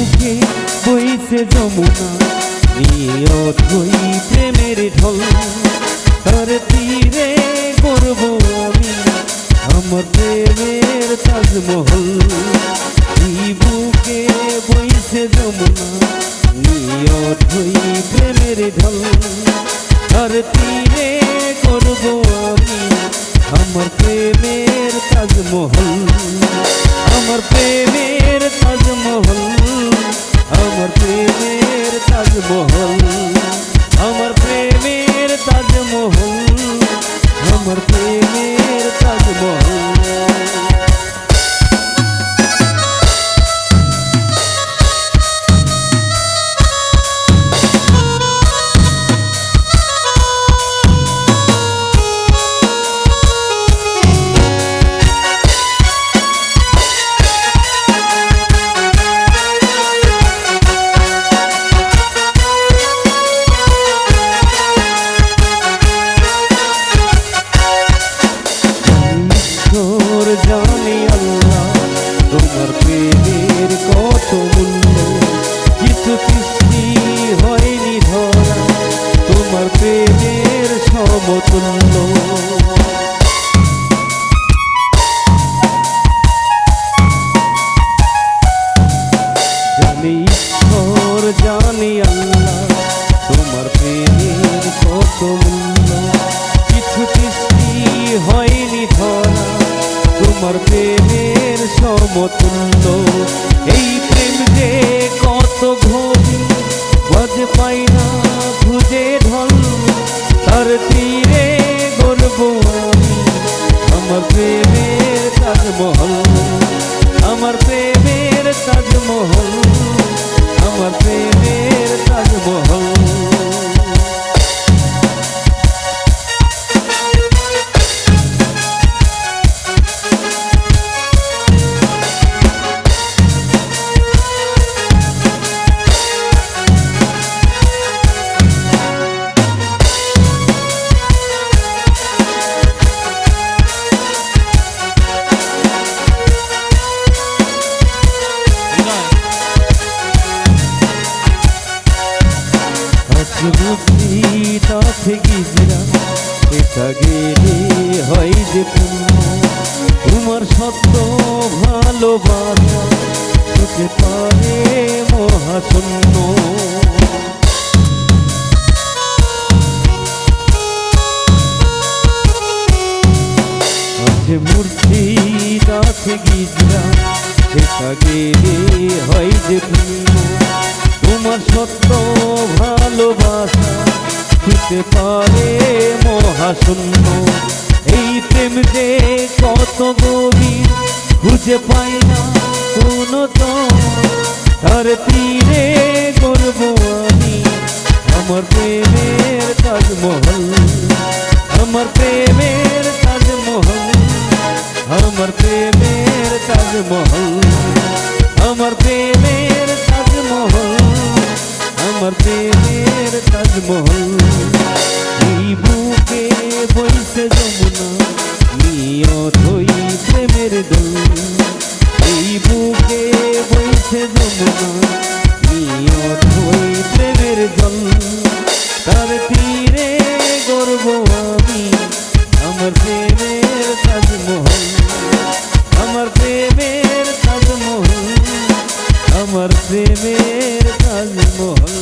বুকে বইছে যমুনা নিয়তই প্রেমের ঢল তার তীরে করব আমি আমার প্রেমের তাজমহল এই বুকে বইছে যমুনা নিয়তই প্রেমের ঢল তার তীরে করব আমি আমার প্রেমের তাজমহল আমার প্রেমের তাজমহল আমার প্রেমের তাজমহল আমার প্রেমের তাজমহল আমার প্রেমের তাজমহল জানি আল্লাহ তোমার প্রেমের কত মূল্য কিছু সৃষ্টি হয়নি ধরা তোমার প্রেমের সমতুল্য জানি ঈশ্বর জানি আল্লাহ তোমার প্রেমের কত মূল্য কিছু সৃষ্টি হয়নি ধরা তোমার প্রেমের সমতুল্য এই প্রেম যে কত গভীর খুঁজে পাই না খুঁজে ঢল তার তীরে গড়ব আমি আমার প্রেমের তাজমহল আমার প্রেমের তাজমহল আমার প্রেমের তাজমহল বুদ্ধিটাছে গিজরা এটা গেলে হয় যে পূর্ণ তোমার সত্য ভালোবাসা হতে পারে মহাশূন্য আছে মূর্তিটাছে গিজরা এটা গেলে হয় যে পূর্ণ তোমার সত্য ভালোবাসা হতে পারে মহাশূন্য এই প্রেম যে কত গভীর খুঁজে পাই না কোনো তো তার তীরে করব আমি আমার প্রেমের তাজমহল আমার প্রেমের তাজমহল আমার প্রেমের তাজমহল আমার প্রেমের তাজমহল আমার প্রেমের তাজমহল এই বুকে বইছে যমুনা নিয়তই প্রেমের দোল এই বুকে বইছে যমুনা নিয়তই প্রেমের জল তার তীরে গড়ব আমি আমার প্রেমের তাজমহল আমার প্রেমের তাজমহল আমার প্রেমের তাজমহল